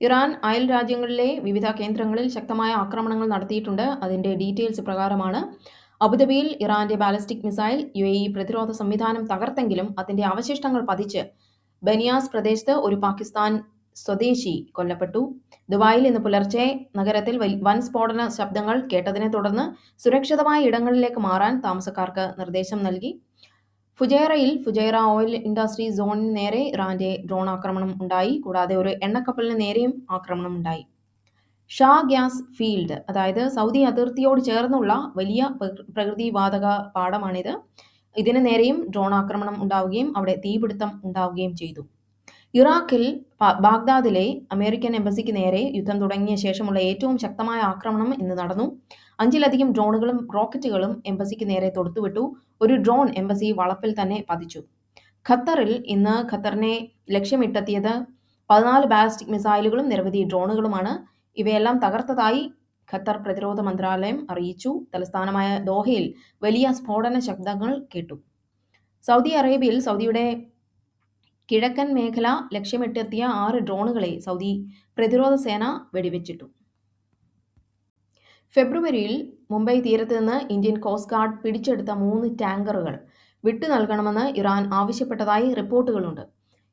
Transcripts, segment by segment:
Iran അയൽ രാജ്യങ്ങളിലെ വിവിധ കേന്ദ്രങ്ങളിൽ ശക്തമായ ആക്രമണങ്ങൾ നടത്തിയിട്ടുണ്ട്. അതിന്റെ ഡീറ്റെയിൽസ് പ്രകാരമാണ്. അബുദാബിയിൽ ഇറാന്റെ ബാലിസ്റ്റിക് മിസൈൽ UAE പ്രതിരോധ സംവിധാനം തകർത്തെങ്കിലും അതിന്റെ അവശിഷ്ടങ്ങൾ പതിച്ച് ബനിയാസ് പ്രദേശത്ത് ഒരു പാകിസ്ഥാൻ സ്വദേശി കൊല്ലപ്പെട്ടു. ദുബായിൽ ഇന്ന് പുലർച്ചെ നഗരത്തിൽ വൻ സ്ഫോടന ശബ്ദങ്ങൾ കേട്ടതിനെ തുടർന്ന് സുരക്ഷിതമായ ഇടങ്ങളിലേക്ക് മാറാൻ താമസക്കാർക്ക് നിർദ്ദേശം നൽകി. ഫുജൈറയിൽ ഫുജൈറ ഓയിൽ ഇൻഡസ്ട്രി സോണിന് നേരെ ഇറാന്റെ ഡ്രോൺ ആക്രമണം ഉണ്ടായി. കൂടാതെ ഒരു എണ്ണക്കപ്പലിന് നേരെയും ആക്രമണം ഉണ്ടായി. ഷാ ഗ്യാസ് ഫീൽഡ്, അതായത് സൗദി അതിർത്തിയോട് ചേർന്നുള്ള വലിയ പ്രകൃതിവാതക പാടമാണിത്. ഇതിന് നേരെയും ഡ്രോൺ ആക്രമണം ഉണ്ടാവുകയും അവിടെ തീപിടുത്തം ഉണ്ടാവുകയും ചെയ്തു. ഇറാഖിൽ ബാഗ്ദാദിലെ അമേരിക്കൻ എംബസിക്ക് നേരെ യുദ്ധം തുടങ്ങിയ ശേഷമുള്ള ഏറ്റവും ശക്തമായ ആക്രമണം ഇന്ന് നടന്നു. 5ലധികം ഡ്രോണുകളും റോക്കറ്റുകളും എംബസിക്ക് നേരെ തൊടുത്തുവിട്ടു. ഒരു ഡ്രോൺ എംബസി വളപ്പിൽ തന്നെ പതിച്ചു. ഖത്തറിൽ ഇന്ന് ഖത്തറിനെ ലക്ഷ്യമിട്ടെത്തിയത് 14 ബാലിസ്റ്റിക് മിസൈലുകളും നിരവധി ഡ്രോണുകളുമാണ്. ഇവയെല്ലാം തകർത്തതായി ഖത്തർ പ്രതിരോധ മന്ത്രാലയം അറിയിച്ചു. തലസ്ഥാനമായ ദോഹയിൽ വലിയ സ്ഫോടന ശബ്ദങ്ങൾ കേട്ടു. സൗദി അറേബ്യയിൽ സൗദിയുടെ കിഴക്കൻ മേഖല ലക്ഷ്യമിട്ടെത്തിയ 6 ഡ്രോണുകളെ സൗദി പ്രതിരോധ സേന വെടിവെച്ചിട്ടു. ഫെബ്രുവരിയിൽ മുംബൈ തീരത്ത് നിന്ന് ഇന്ത്യൻ കോസ്റ്റ് ഗാർഡ് പിടിച്ചെടുത്ത 3 ടാങ്കറുകൾ വിട്ടു നൽകണമെന്ന് ഇറാൻ ആവശ്യപ്പെട്ടതായി റിപ്പോർട്ടുകളുണ്ട്.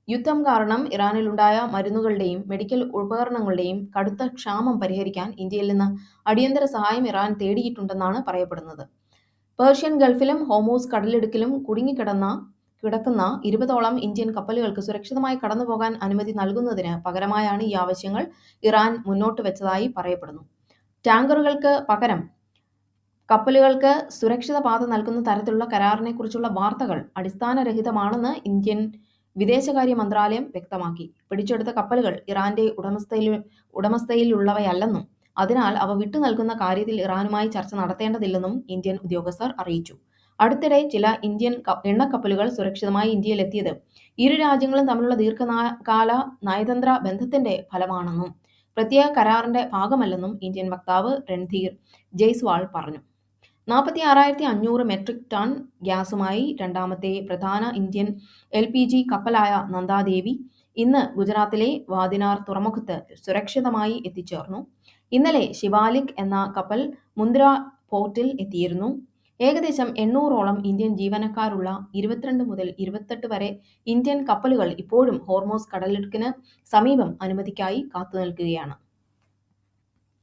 യുദ്ധം കാരണം ഇറാനിലുണ്ടായ മരുന്നുകളുടെയും മെഡിക്കൽ ഉപകരണങ്ങളുടെയും കടുത്ത ക്ഷാമം പരിഹരിക്കാൻ ഇന്ത്യയിൽ നിന്ന് അടിയന്തര സഹായം ഇറാൻ തേടിയിട്ടുണ്ടെന്നാണ് പറയപ്പെടുന്നത്. പേർഷ്യൻ ഗൾഫിലും ഹോർമൂസ് കടലിടുക്കിലും കുടുങ്ങിക്കിടക്കുന്ന 20ഓളം ഇന്ത്യൻ കപ്പലുകൾക്ക് സുരക്ഷിതമായി കടന്നുപോകാൻ അനുമതി നൽകുന്നതിന് പകരമായാണ് ഈ ആവശ്യങ്ങൾ ഇറാൻ മുന്നോട്ട് വെച്ചതായി പറയപ്പെടുന്നു. ടാങ്കറുകൾക്ക് പകരം കപ്പലുകൾക്ക് സുരക്ഷിത പാത നൽകുന്ന തരത്തിലുള്ള കരാറിനെക്കുറിച്ചുള്ള വാർത്തകൾ അടിസ്ഥാനരഹിതമാണെന്ന് ഇന്ത്യൻ വിദേശകാര്യ മന്ത്രാലയം വ്യക്തമാക്കി. പിടിച്ചെടുത്ത കപ്പലുകൾ ഇറാന്റെ ഉടമസ്ഥയിലുള്ളവയല്ലെന്നും അതിനാൽ അവ വിട്ടു നൽകുന്ന കാര്യത്തിൽ ഇറാനുമായി ചർച്ച നടത്തേണ്ടതില്ലെന്നും ഇന്ത്യൻ ഉദ്യോഗസ്ഥർ അറിയിച്ചു. അടുത്തിടെ ചില ഇന്ത്യൻ എണ്ണക്കപ്പലുകൾ സുരക്ഷിതമായി ഇന്ത്യയിലെത്തിയത് ഇരു രാജ്യങ്ങളും തമ്മിലുള്ള ദീർഘകാല നയതന്ത്ര ബന്ധത്തിന്റെ ഫലമാണെന്നും പ്രത്യേക കരാറിന്റെ ഭാഗമല്ലെന്നും ഇന്ത്യൻ വക്താവ് രൺധീർ ജയ്സ്വാൾ പറഞ്ഞു. 46,500 മെട്രിക് ടൺ ഗ്യാസുമായി രണ്ടാമത്തെ പ്രധാന ഇന്ത്യൻ LPG കപ്പലായ നന്ദാദേവി ഇന്ന് ഗുജറാത്തിലെ വാദിനാർ തുറമുഖത്ത് സുരക്ഷിതമായി എത്തിച്ചേർന്നു. ഇന്നലെ ശിവാലിക് എന്ന കപ്പൽ മുന്ദ്ര പോർട്ടിൽ എത്തിയിരുന്നു. ഏകദേശം 800ഓളം ഇന്ത്യൻ ജീവനക്കാരുള്ള 22 മുതൽ 28 വരെ ഇന്ത്യൻ കപ്പലുകൾ ഇപ്പോഴും ഹോർമൂസ് കടലിടുക്കിന് സമീപം അനുമതിക്കായി കാത്തുനിൽക്കുകയാണ്.